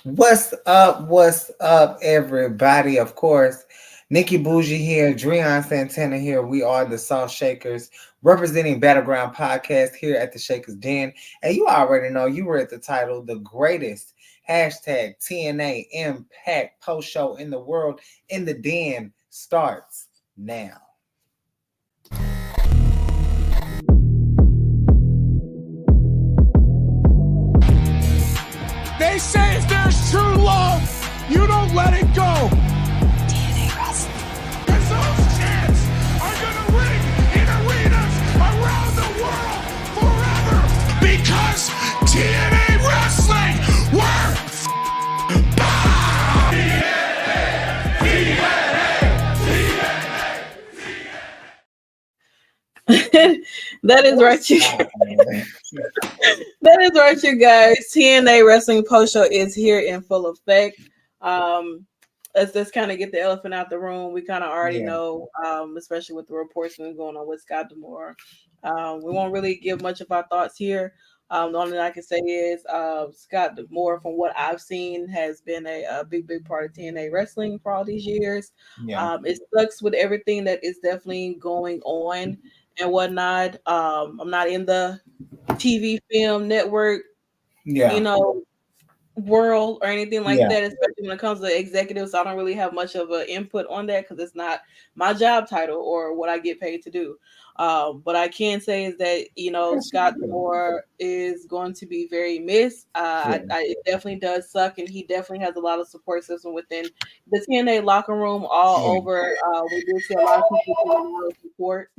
What's up? What's up, everybody? Of course, Nikki Bougie here, Dreon Santana here. We are the Salt Shakers, representing Battleground Podcast here at the Shakkas Den. And you already know, you read the title, the greatest hashtag TNA Impact post show in the world in the Den starts now. They say if there's true love, you don't let it go. TNA Wrestling. Because those chants are going to ring in arenas around the world forever. Because TNA Wrestling, we're That is right, you. That is right, you guys. TNA Wrestling Post Show is here in full effect. Let's just kind of get the elephant out the room. We kind of already know, especially with the reports that's going on with Scott D'Amore. We won't really give much of our thoughts here. The only thing I can say is Scott D'Amore, from what I've seen, has been a big part of TNA Wrestling for all these years. It sucks with everything that is definitely going on and whatnot. I'm not in the TV film network, world or anything like that, especially when it comes to executives. So I don't really have much of an input on that because it's not my job title or what I get paid to do. But I can say is that, Scott Moore is going to be very missed. It definitely does suck, and he definitely has a lot of support system within the TNA locker room all over. We did see a lot of people get a lot of support.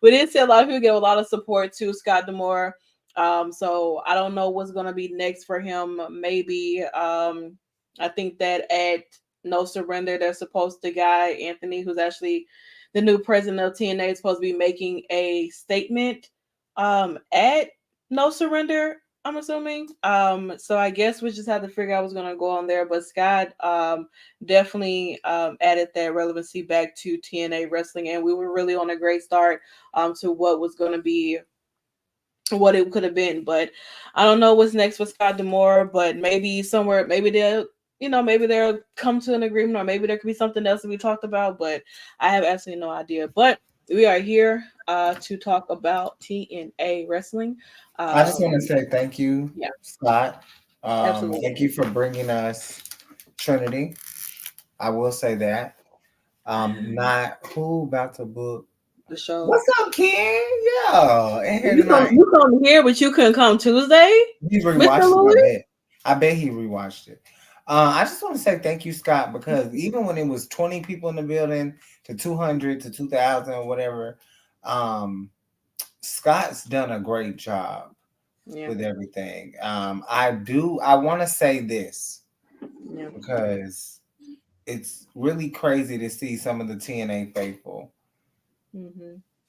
We did see a lot of people get a lot of support to Scott D'Amore. So I don't know what's going to be next for him. Maybe I think that at No Surrender, they're supposed to guy Anthony, who's actually the new president of TNA, is supposed to be making a statement at No Surrender, I'm assuming. So I guess we just have to figure out what's going to go on there. But Scott definitely added that relevancy back to TNA wrestling, and we were really on a great start to what was going to be what it could have been. But I don't know what's next for Scott D'Amore, but maybe somewhere, maybe they'll come to an agreement, or maybe there could be something else that we talked about, but I have absolutely no idea. But we are here to talk about TNA wrestling. I just want to say thank you, Scott. Absolutely. Thank you for bringing us Trinity. I will say that. Not who about to book the show. What's up, Ken? Yeah, and here tonight. You come here, but you couldn't come Tuesday. He rewatched it. I bet he rewatched it. I just want to say thank you, Scott, because even when it was 20 people in the building to 200 to 2,000 or whatever, Scott's done a great job with everything. I want to say this because it's really crazy to see some of the TNA faithful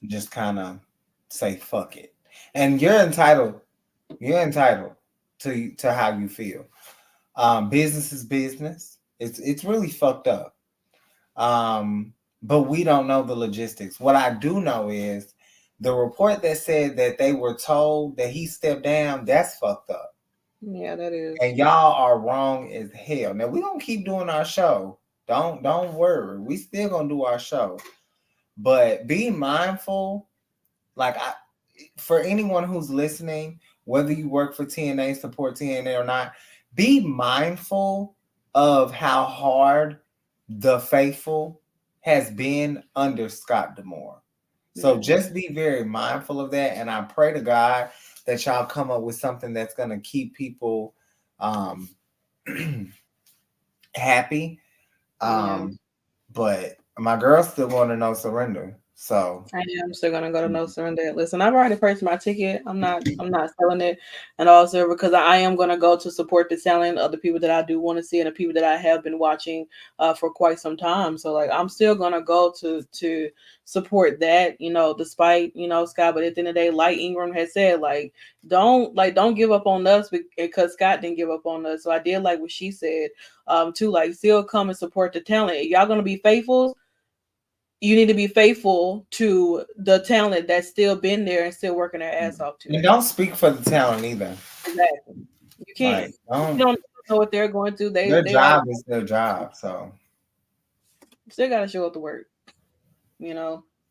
just kind of say fuck it, and you're entitled to how you feel. Business is business. It's really fucked up. But we don't know the logistics. What I do know is the report that said that they were told that he stepped down, that's fucked up. Yeah, that is. And y'all are wrong as hell. Now we're gonna keep doing our show. Don't worry. We still gonna do our show. But be mindful, for anyone who's listening, whether you work for TNA, support TNA or not, be mindful of how hard the faithful has been under Scott D'Amore. So just be very mindful of that. And I pray to God that y'all come up with something that's going to keep people happy. But my girls still want to know surrender. So I am still gonna go to No Surrender. Listen, I've already purchased my ticket. I'm not selling it, and also because I am gonna go to support the talent of the people that I do want to see and the people that I have been watching for quite some time. So I'm still gonna go to support that, despite Scott. But at the end of the day, like Ingram has said, don't give up on us because Scott didn't give up on us. So I did like what she said too. Still come and support the talent. Y'all gonna be faithful. You need to be faithful to the talent that's still been there and still working their ass off too. And don't speak for the talent either. Exactly. You can't. You don't know what they're going through. Their They are job is their job, so still got to show up to work.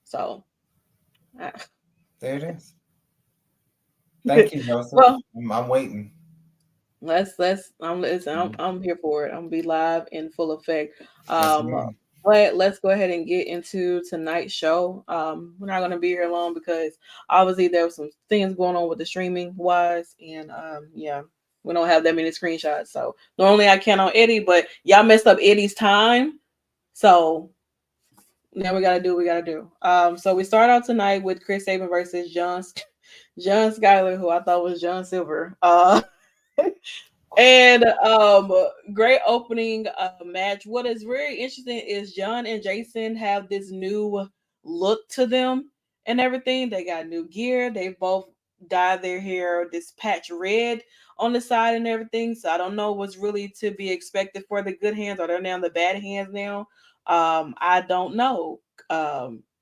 So there it is. Thank you, Joseph. well, I'm waiting. I'm here for it. I'm gonna be live in full effect. Yes, Um, ma'am. but let's go ahead and get into tonight's show. We're not gonna be here long because obviously there were some things going on with the streaming wise, and yeah, we don't have that many screenshots. So normally I count on Eddie, but y'all messed up Eddie's time, so now we gotta do what we gotta do. So we start out tonight with Chris Sabin versus John Skyler, who I thought was John Silver. And great opening match. What is very interesting is John and Jason have this new look to them and everything. They got new gear. They both dyed their hair this patch red on the side and everything. So I don't know what's really to be expected for the good hands. Are they now the bad hands now? I don't know.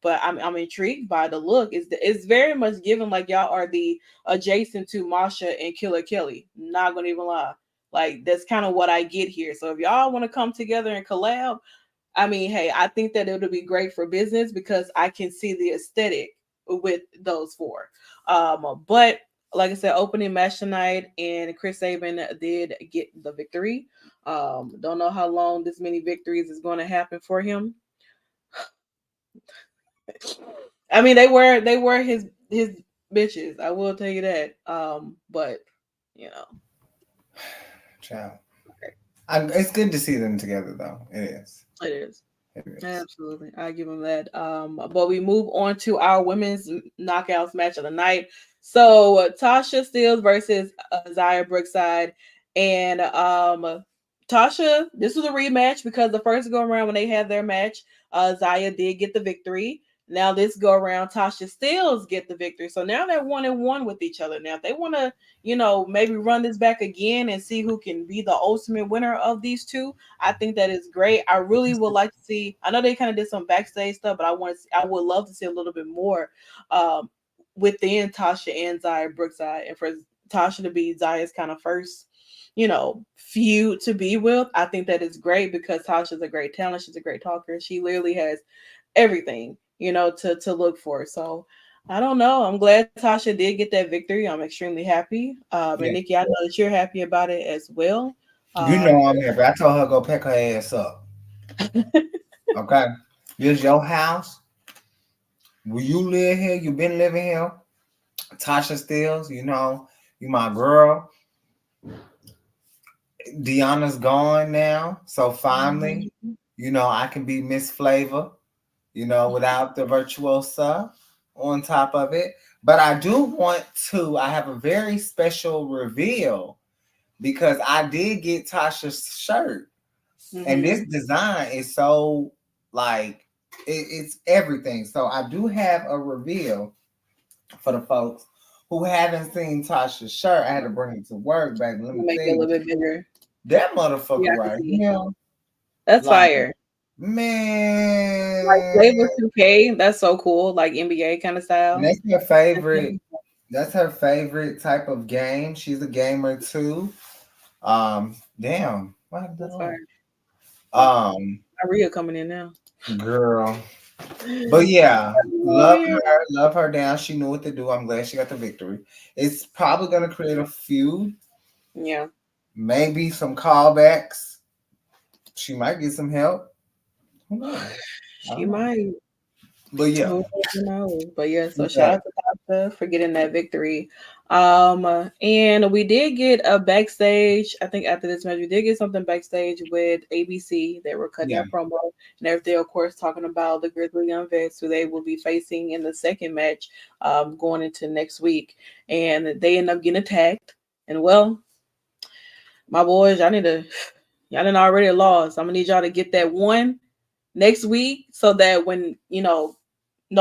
But I'm intrigued by the look. It's very much given like y'all are the adjacent to Masha and Killer Kelly. Not gonna even lie. Like that's kind of what I get here. So if y'all want to come together and collab, I mean, hey, I think that it'll be great for business because I can see the aesthetic with those four. But like I said, opening match tonight, and Chris Sabin did get the victory. Don't know how long this many victories is going to happen for him. I mean, they were his bitches. I will tell you that. But you know, Ciao. It's good to see them together, though. It is. it is. It is. Absolutely, I give them that. But we move on to our women's knockouts match of the night. So Tasha Steelz versus Zaya Brookside, and Tasha. This was a rematch because the first go around when they had their match, Zaya did get the victory. Now this go around, Tasha Steelz get the victory. So now they're 1-1 with each other. Now if they want to, maybe run this back again and see who can be the ultimate winner of these two, I think that is great. I really would like to see. I know they kind of did some backstage stuff, but I would love to see a little bit more within Tasha and Zaya Brookside, and for Tasha to be Zaya's kind of first, feud to be with. I think that is great because Tasha's a great talent. She's a great talker. She literally has everything, to look for. So I don't know. I'm glad Tasha did get that victory. I'm extremely happy. And Nikki, I know that you're happy about it as well. I'm happy. I told her to go pick her ass up. Okay. This your house. Will you live here? You been living here. Tasha Steelz, you my girl. Deanna's gone now. So finally, I can be Miss Flavor, without the virtuosa on top of it. But I have a very special reveal because I did get Tasha's shirt. And this design is so it's everything. So I do have a reveal for the folks who haven't seen Tasha's shirt. I had to bring it to work, baby. Let me make it a little bit bigger. That motherfucker right here. That's fire. Man. Like Flavor 2K, that's so cool. Like NBA kind of style. And that's her favorite. That's her favorite type of game. She's a gamer too. Damn. That's fire. Maria coming in now. Girl. But yeah, love her down. She knew what to do. I'm glad she got the victory. It's probably gonna create a feud. Yeah. Maybe some callbacks. She might get some help. Who knows? She might. But yeah. Who knows? But yeah, so shout out to Tasha for getting that victory. And we did get a backstage. I think after this match, we did get something backstage with ABC. They were cutting a promo and everything, of course, talking about the Grizzly Young Vets who they will be facing in the second match going into next week. And they end up getting attacked. And well, my boys, y'all done already lost. I'm gonna need y'all to get that one next week so that when No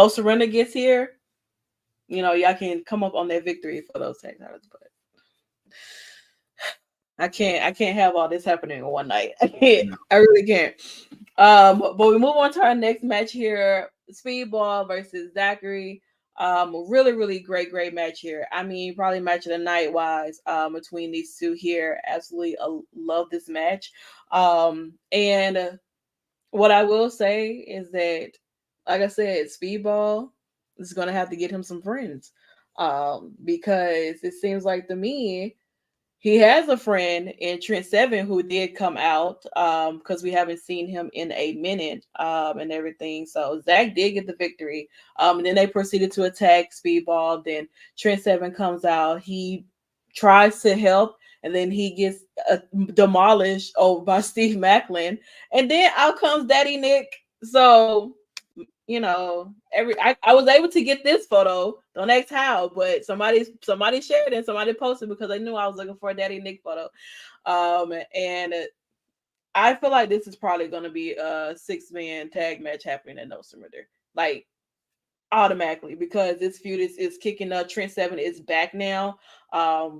Surrender gets here, y'all can come up on that victory for those tag titles. But I can't have all this happening in one night. I can't. I really can't. But we move on to our next match here: Speedball versus Zachary. Really, really great match here. I mean, probably match of the night wise, between these two here. Absolutely love this match. And what I will say is that, like I said, Speedball is gonna have to get him some friends. Because it seems like to me he has a friend in Trent Seven who did come out, because we haven't seen him in a minute, and everything. So Zach did get the victory. And then they proceeded to attack Speedball. Then Trent Seven comes out. He tries to help, and then he gets demolished over by Steve Macklin. And then out comes Daddy Nick. So I was able to get this photo. Don't ask how, but somebody shared it and somebody posted because they knew I was looking for a Daddy Nick photo. And I feel like this is probably going to be a 6-man tag match happening at No Surrender, like automatically, because this feud is kicking up. Trent Seven is back now,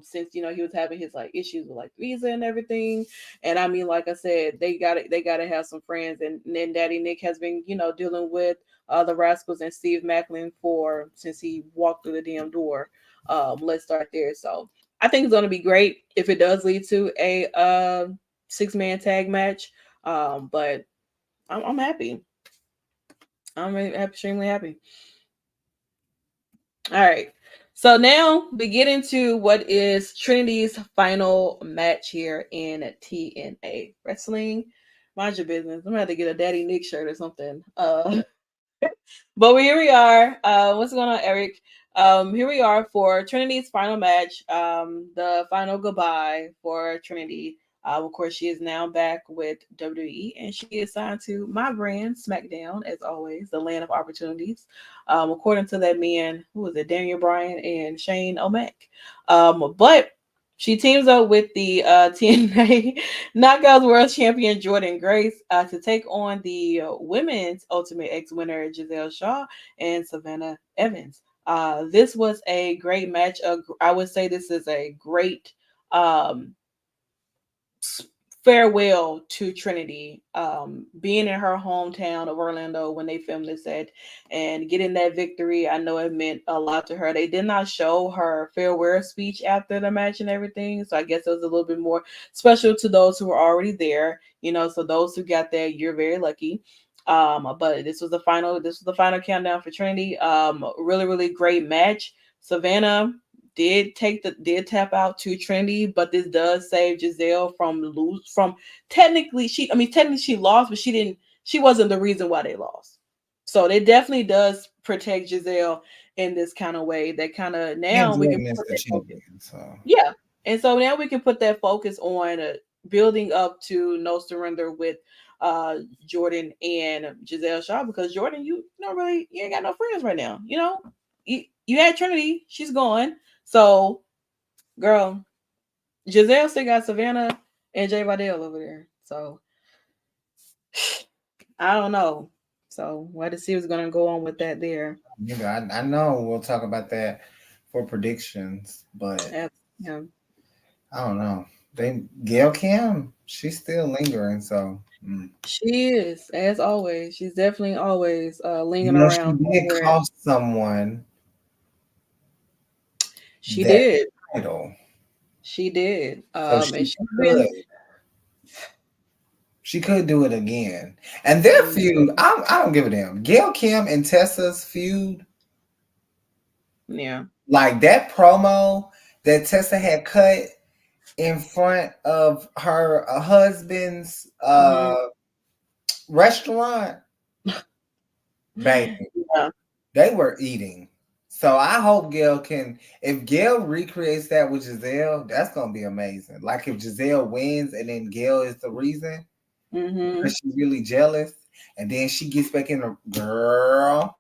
since he was having his like issues with like visa and everything. And I mean, like I said, they gotta have some friends. And then Daddy Nick has been dealing with the Rascals and Steve Macklin since he walked through the damn door. Let's start there. So I think it's going to be great if it does lead to a 6-man tag match. But I'm happy. I'm extremely happy. All right. So now we get into what is Trinity's final match here in TNA Wrestling. Mind your business. I'm gonna have to get a Daddy Nick shirt or something. But here we are. What's going on, Eric? Here we are for Trinity's final match. The final goodbye for Trinity. Of course, she is now back with WWE, and she is signed to my brand, SmackDown, as always, the land of opportunities. According to that man, who was it, Daniel Bryan and Shane O'Mac. But she teams up with the TNA Knockouts World Champion Jordynne Grace to take on the Women's Ultimate X winner Giselle Shaw and Savannah Evans. This was a great match. I would say this is a great farewell to Trinity, being in her hometown of Orlando when they filmed this set and getting that victory. I know it meant a lot to her. They did not show her farewell speech after the match and everything, so I guess it was a little bit more special to those who were already there. So those who got there, you're very lucky. But this was the final countdown for Trinity. Really, really great match. Savannah did tap out to Trinity, but this does save Giselle from technically she lost, but she wasn't the reason why they lost. So it definitely does protect Giselle in this kind of way. That kind of now we can put that focus. Yeah. And so now we can put that focus on building up to No Surrender with Jordynne and Giselle Shaw, because Jordynne, you ain't got no friends right now. You had Trinity, she's gone. So, girl, Giselle still got Savannah and Jay Vidal over there. So, I don't know. So, we'll have to see what's going to go on with that there. I know we'll talk about that for predictions, but yeah. I don't know. Gail Kim, she's still lingering. So she is, as always. She's definitely always lingering around. She did cost someone. She did. Title. She did. And she could do it again. And their feud, I don't give a damn. Gail Kim and Tessa's feud. Yeah. Like that promo that Tessa had cut in front of her husband's restaurant. Baby. Yeah. They were eating. So I hope Gail if Gail recreates that with Giselle, that's gonna be amazing. Like if Giselle wins and then Gail is the reason, because she's really jealous, and then she gets back in the girl.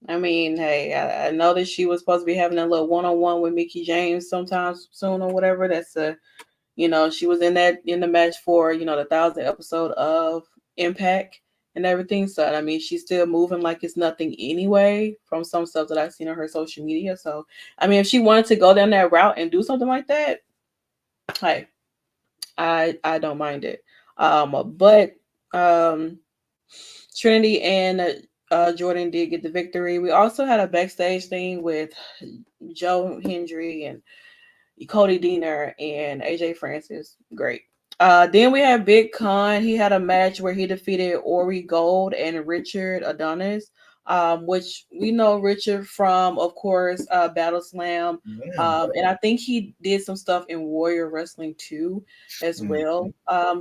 I mean, hey, I know that she was supposed to be having a little one-on-one with Mickie James sometime soon or whatever. That's she was in the match for the 1,000th episode of Impact and everything. So I mean, she's still moving like it's nothing anyway from some stuff that I've seen on her social media. So I mean, if she wanted to go down that route and do something like that, hey, I don't mind it. But Trinity and Jordan did get the victory. We also had a backstage thing with Joe Hendry and Cody Deaner and AJ Francis. Great. Then we had Big Con. He had a match where he defeated Ori Gold and Richard Adonis, which we know Richard from, of course, Battle Slam. Yeah. And I think he did some stuff in Warrior Wrestling too, as well.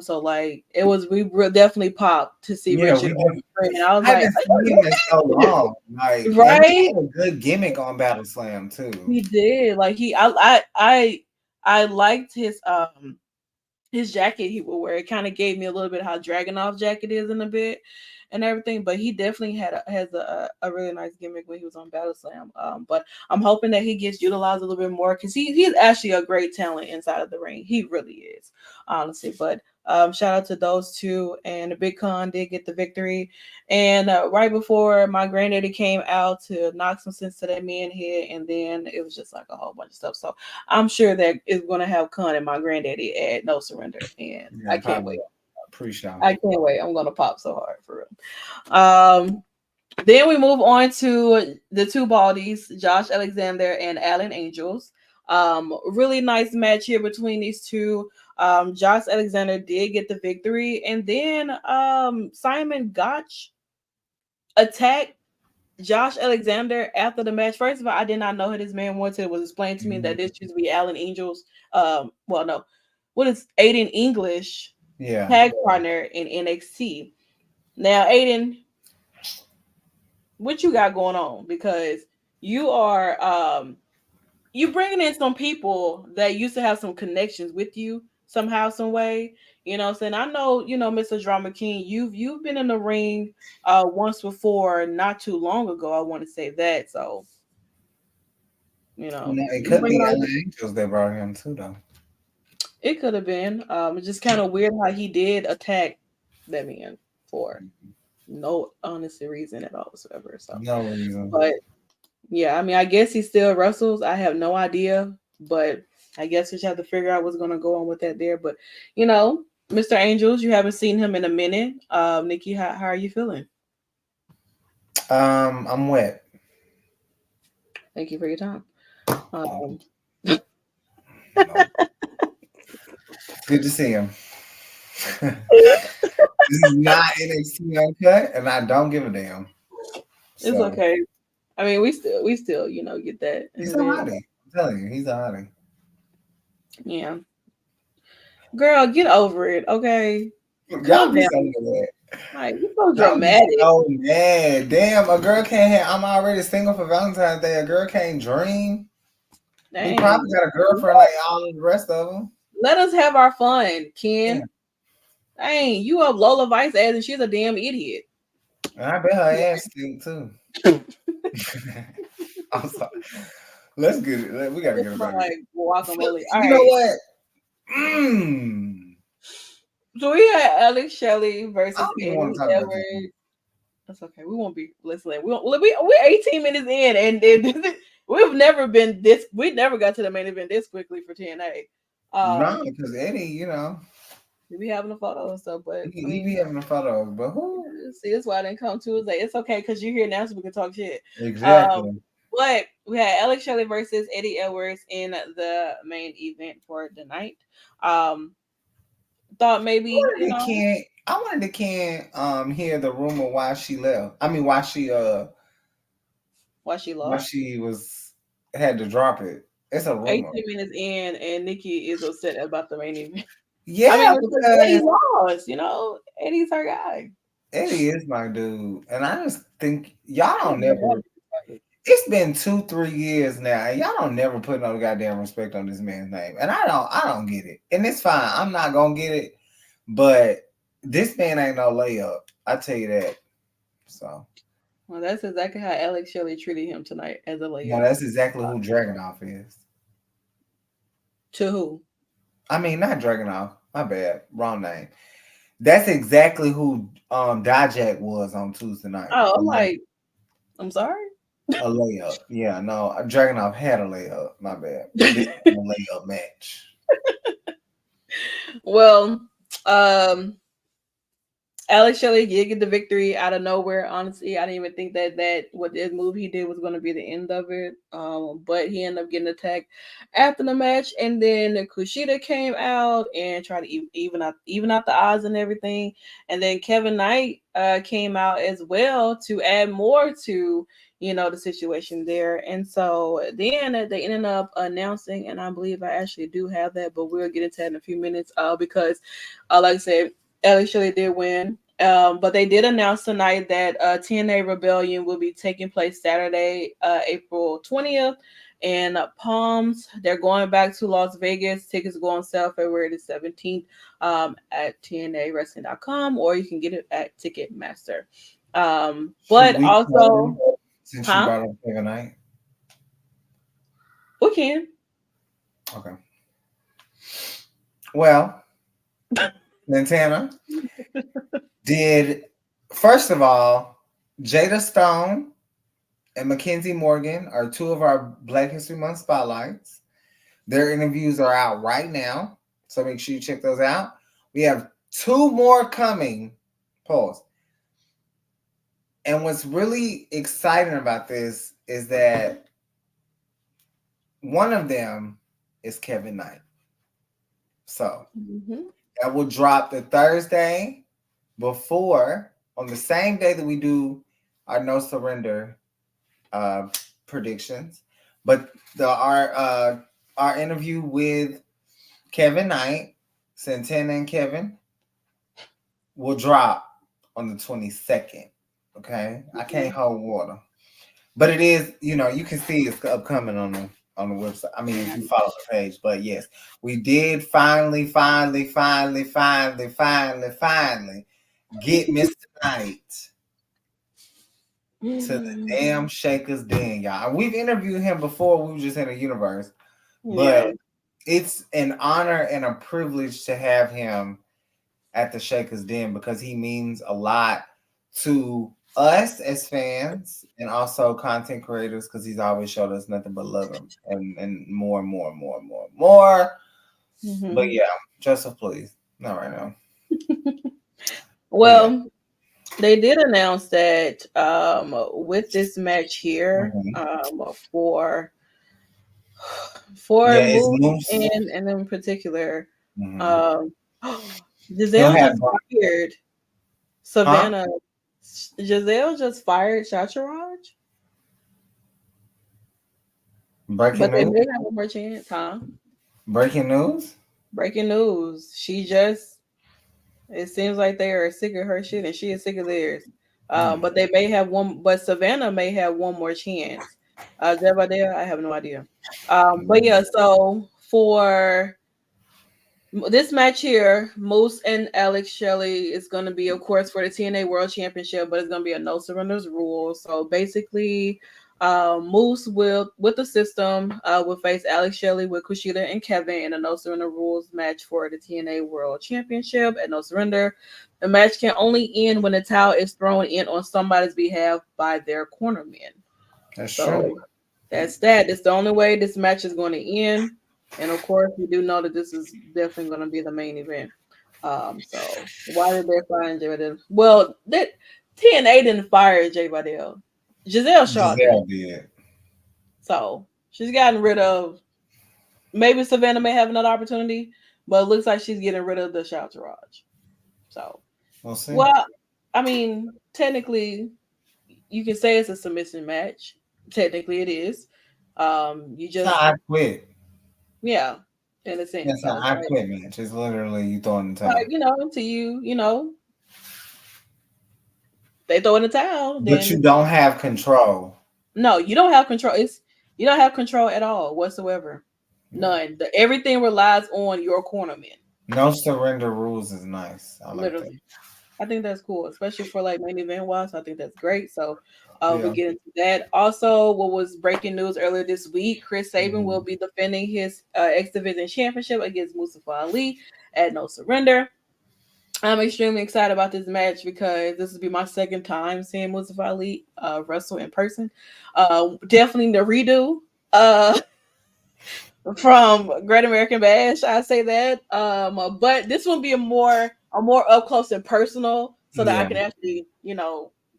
So like it was, definitely popped to see Yeah, Richard on the screen. And I was I like, haven't seen him in so long. Like, and he right? had a good gimmick on Battle Slam too. He did. Like I liked his jacket he would wear. It kind of gave me a little bit how Dragunov jacket is in a bit and everything. But he definitely has a really nice gimmick when he was on Battle Slam. But I'm hoping that he gets utilized a little bit more because he's actually a great talent inside of the ring. He really is, honestly. But shout out to those two, and the Big Con did get the victory. And right before my granddaddy came out to knock some sense to that man head, and then it was just like a whole bunch of stuff. So I'm sure that it's going to have Con and my granddaddy at No Surrender, and Yeah, I can't wait. Appreciate it. I can't wait. I'm going to pop so hard for real. Then we move on to the two baldies, Josh Alexander and Alan Angels. Really nice match here between these two. Josh Alexander did get the victory, and then Simon Gotch attacked Josh Alexander after the match. First of all, I did not know who this man was. It was explained to me that this used to be Alan Angels. Well, no, what is Aiden English? Tag partner in NXT. Now, Aiden, what you got going on? Because you are you bringing in some people that used to have some connections with you somehow, some way. You know what I'm saying? I know, Mr. Drama King, you've been in the ring once before, not too long ago. I want to say that. So, it could be Alan Angels that brought him too, though. It could have been. It's just kind of weird how he did attack that man for no honest reason at all whatsoever. So no reason. But yeah, I mean, I guess he still wrestles. I have no idea, but I guess we just have to figure out what's going to go on with that there. But Mr. Angels, you haven't seen him in a minute. Nikki, how are you feeling? I'm wet. Thank you for your time. Good to see him. This is not NXT Uncut, and I don't give a damn. So. It's okay. I mean, we still, get that. He's a hottie. I'm telling you, he's a hottie. Yeah. Girl, get over it, okay? Y'all be so good. Like, you're so dramatic. Oh man, damn! A girl can't have. I'm already single for Valentine's Day. A girl can't dream. Dang. He probably got a girlfriend like all the rest of them. Let us have our fun, Ken. Yeah. Dang, you up Lola Vice ass, and she's a damn idiot. I bet her ass stink too. I'm sorry. Let's get it. We gotta get it back. Like guacamole. You know what? So we had Alex Shelley versus Eddie Edwards. That's okay. We won't be listening. We're 18 minutes in, and we've never been this. We never got to the main event this quickly for TNA. No, because Eddie, he be having a photo and stuff, but he be having a photo. But who? See, that's why I didn't come Tuesday. It's okay because you're here now, so we can talk shit. Exactly. But we had Alex Shelley versus Eddie Edwards in the main event for the night. Thought maybe I wanted to Ken hear the rumor why she left. I mean, why she lost. Why she had to drop it. It's a rumor. 18 minutes in, and Nikki is upset about the main event. Yeah, I mean, Eddie lost. Eddie's our guy. Eddie is my dude, and I just think y'all don't never. It's been 2-3 years now, and y'all don't never put no goddamn respect on this man's name, and I don't get it, and it's fine. I'm not gonna get it, but this man ain't no layup. I tell you that. So. Well, that's exactly how Alex Shelley treated him tonight as a layup. No, that's exactly who Dragunov is. To who? I mean, not Dragunov. My bad. Wrong name. That's exactly who Dijak was on Tuesday night. Oh, I'm like, I'm sorry? A layup. Yeah, no. Dragunov had a layup. My bad. This is a layup match. Well, Alex Shelley did get the victory out of nowhere. Honestly, I didn't even think that what this move he did was going to be the end of it. But he ended up getting attacked after the match, and then Kushida came out and tried to even out the odds and everything. And then Kevin Knight came out as well to add more to the situation there. And so then they ended up announcing, and I believe I actually do have that, but we'll get into that in a few minutes. Because, like I said, Alex Shelley did win. But they did announce tonight that TNA Rebellion will be taking place Saturday, April 20th in Palms. They're going back to Las Vegas. Tickets go on sale February the 17th at TNAWrestling.com, or you can get it at Ticketmaster. But also, since you brought up Kevin Knight, we can. Okay. Well, Montana did, first of all, Jada Stone and Mackenzie Morgan are two of our Black History Month spotlights. Their interviews are out right now, so make sure you check those out. We have two more coming. Pause. And what's really exciting about this is that one of them is Kevin Knight. So that will drop the Thursday before, on the same day that we do our No Surrender predictions. But our interview with Kevin Knight, Santana and Kevin, will drop on the 22nd. Okay, I can't hold water, but it is. You can see it's upcoming on the website. I mean, if you follow the page. But yes, we did finally get Mr. Knight to the damn Shakkas Den, y'all. We've interviewed him before. We were just in the universe, but it's an honor and a privilege to have him at the Shakkas Den because he means a lot to us as fans and also content creators, because he's always showed us nothing but love him and more. But yeah, Joseph, please, not right now. Well, they did announce that with this match here for Moose and in particular, Giselle just fired Savannah. Giselle just fired Shacharaj. Breaking news. They have one more chance, huh? Breaking news. It seems like they are sick of her shit, and she is sick of theirs. But they may have one. But Savannah may have one more chance. Is that there? I have no idea. But yeah, so for this match here, Moose and Alex Shelley is going to be, of course, for the TNA World Championship, but it's going to be a no surrenders rule. So basically, Moose will, with the system, will face Alex Shelley with Kushida and Kevin in a no surrender rules match for the TNA World Championship at no surrender. The match can only end when the towel is thrown in on somebody's behalf by their cornermen. That's true. That's that. It's the only way this match is going to end. And of course, we do know that this is definitely going to be the main event. So why did they fire Jay Vidal? Well, that TNA didn't fire Jay Vidal. Giselle Shaw did. So she's gotten rid of. Maybe Savannah may have another opportunity, but it looks like she's getting rid of the Shacharaj. So, we'll see. Well, I mean, technically, you can say it's a submission match. Technically, it is. You just I quit. Yeah, in a sense. That's an I quit match. It's literally you throwing the towel. They throw in the towel. But you don't have control. No, you don't have control. You don't have control at all whatsoever. None. Everything relies on your cornerman. No surrender rules is nice. I like literally. That. I think that's cool, especially for like main event wise. I think that's great. So we get into that. Also, what was breaking news earlier this week, Chris Sabin will be defending his X Division Championship against Mustafa Ali at No Surrender. I'm extremely excited about this match because this will be my second time seeing Mustafa Ali wrestle in person. Definitely the redo from Great American Bash. I say that. But this will be a more up close and personal so that I Yeah, can actually,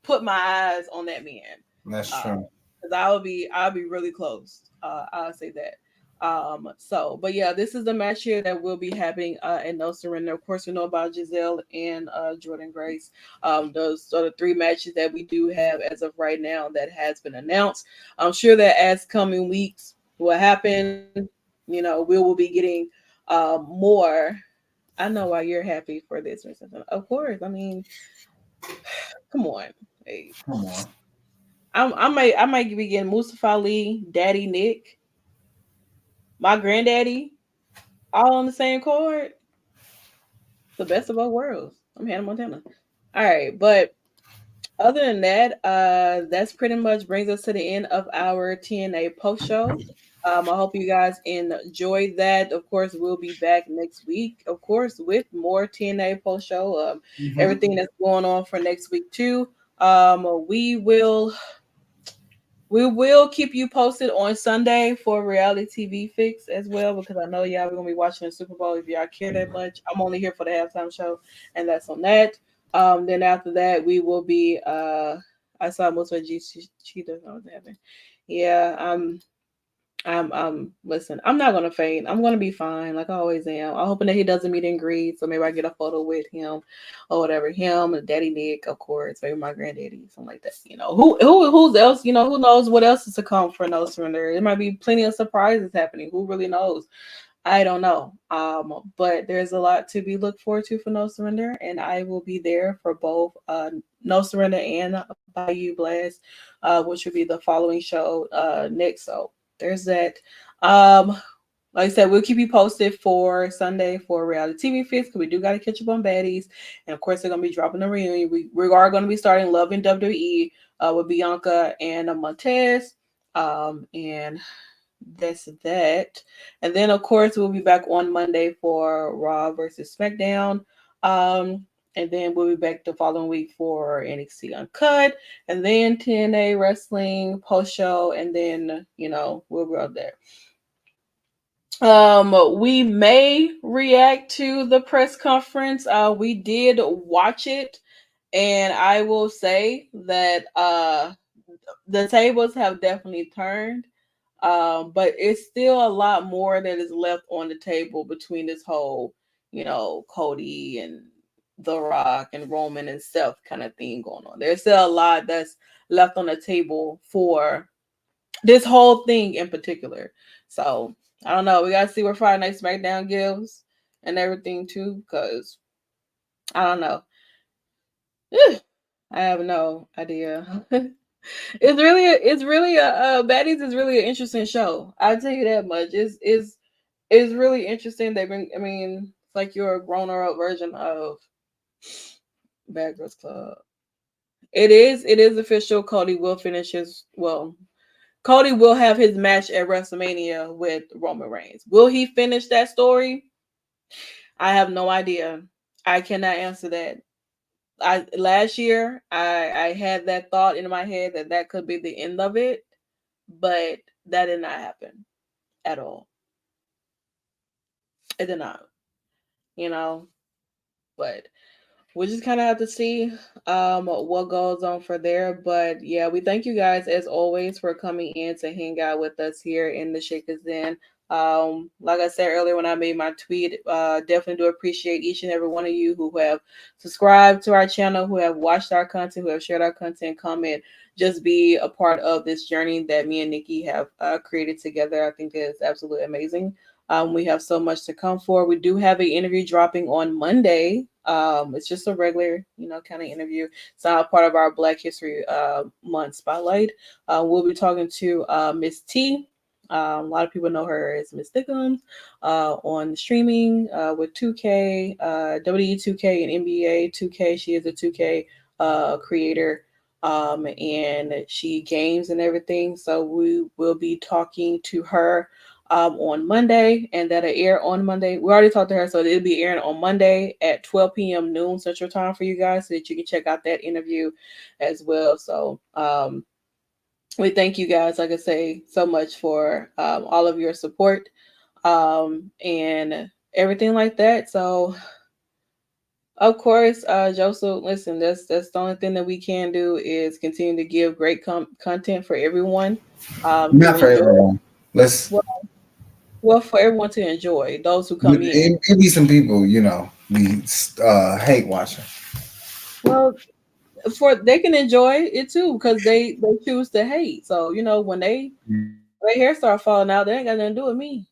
put my eyes on that man. that's true. Because I'll be really close. I'll say that. But yeah, this is the match here that will be happening in No Surrender. Of course, we know about Giselle and Jordan Grace. Those are the three matches that we do have as of right now that has been announced. I'm sure that as coming weeks will happen, we will be getting more. I know why you're happy for this or something. Of course, I mean, come on. Hey, Come on. I might be getting Mustafa Ali, Daddy Nick, my granddaddy, all on the same card. The best of both worlds. I'm Hannah Montana. All right, but other than that, that's pretty much brings us to the end of our TNA post show. I hope you guys enjoyed that. Of course, we'll be back next week, of course, with more TNA post show. Hmm. Everything that's going on for next week too. We will keep you posted on Sunday for reality TV fix as well, because I know y'all are gonna be watching the Super Bowl if y'all care that much. I'm only here for the halftime show, and that's on that. Then after that, we will be. I saw most of G Cheetah. What was happening? Yeah. Listen, I'm not gonna faint. I'm gonna be fine, like I always am. I'm hoping that he doesn't meet and greet, so maybe I get a photo with him or whatever. Him and Daddy Nick, of course, maybe my granddaddy, something like that. Who's else? Who knows what else is to come for No Surrender? There might be plenty of surprises happening. Who really knows? I don't know. But there's a lot to be looked forward to for No Surrender, and I will be there for both No Surrender and Bayou Blast, which will be the following show next. So there's that. Um, like I said, we'll keep you posted for Sunday for reality TV fix, because we do got to catch up on baddies, and of course they're gonna be dropping the reunion. We are gonna be starting Love in WWE with Bianca and Montez, and that's that. And then of course we'll be back on Monday for Raw versus SmackDown. And then we'll be back the following week for NXT Uncut, and then TNA Wrestling post show, and then we'll go there. We may react to the press conference. We did watch it, and I will say that the tables have definitely turned. But it's still a lot more that is left on the table between this whole, Cody and The Rock and Roman and Seth kind of thing going on. There's still a lot that's left on the table for this whole thing in particular. So I don't know. We gotta see where Friday Night SmackDown gives and everything too, because I don't know. I have no idea. It's really a Baddies is really an interesting show. I'll tell you that much. It's really interesting. It's like your grown up version of Bad Girls Club. It is official. Cody will have his match at WrestleMania with Roman Reigns. Will he finish that story? I have no idea. I cannot answer that. Last year I had that thought in my head that could be the end of it, but that did not happen at all. It did not, you know. But we just kind of have to see what goes on for there. But yeah, we thank you guys as always for coming in to hang out with us here in the Shakkas Den. Like I said earlier when I made my tweet, definitely do appreciate each and every one of you who have subscribed to our channel, who have watched our content, who have shared our content, comment, just be a part of this journey that me and Nikki have created together. I think it's absolutely amazing. We have so much to come for. We do have an interview dropping on Monday. It's just a regular, kind of interview. It's not part of our Black History Month spotlight. We'll be talking to Miss T. A lot of people know her as Miss Thickums on streaming with 2K, WWE 2K, and NBA 2K. She is a 2K creator, and she games and everything. So we will be talking to her on Monday, and that'll air on Monday. We already talked to her, so it'll be airing on Monday at 12 p.m. noon Central Time for you guys, so that you can check out that interview as well. So we thank you guys, like I say, so much for all of your support and everything like that. So Of course, Joseph. Listen, that's the only thing that we can do is continue to give great content for everyone to Not for enjoy. everyone. Let's. Well, well, for everyone to enjoy. Those who But come in. it be some people, be hate watching. Well, for they can enjoy it too because they choose to hate. So when their hair start falling out, they ain't got nothing to do with me.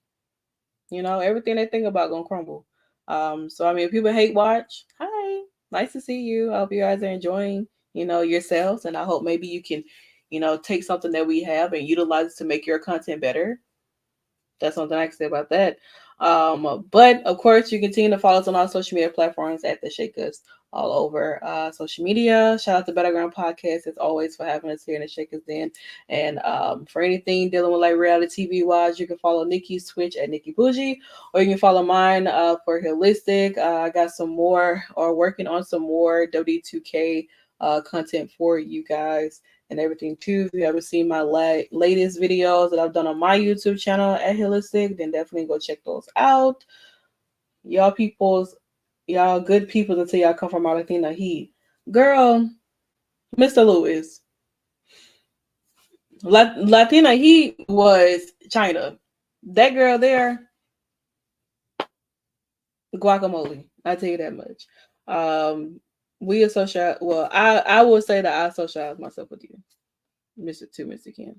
Everything they think about gonna crumble. So I mean, if people hate watch, hi, nice to see you. I hope you guys are enjoying, yourselves, and I hope maybe you can, take something that we have and utilize it to make your content better. That's something I can say about that. But of course, you continue to follow us on all social media platforms at the Shakkas all over social media. Shout out to Battleground Podcast as always for having us here in the Shakkas Den. And for anything dealing with like reality TV wise, you can follow Nikki's Twitch at Nikki Bougie, or you can follow mine for Holistic. I got some more or working on some more W2K content for you guys and everything too. If you haven't seen my latest videos that I've done on my YouTube channel at Holistic, then definitely go check those out. Y'all peoples, y'all good people until y'all come from our Latina heat. Girl, Mr. Lewis, Latina heat was China. That girl there, guacamole. I tell you that much. We associate. Well, I will say that I associate myself with you, Mr. Ken.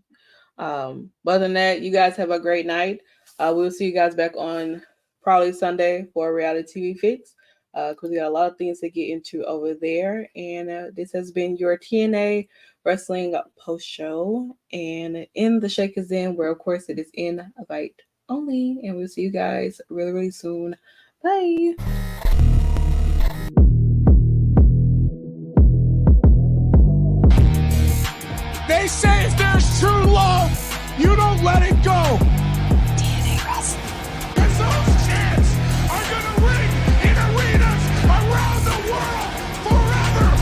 But other than that, you guys have a great night. We'll see you guys back on probably Sunday for a reality TV fix. Because we got a lot of things to get into over there. And this has been your TNA Wrestling post show. And in the Shakers Den, where of course it is invite only. And we'll see you guys really, really soon. Bye.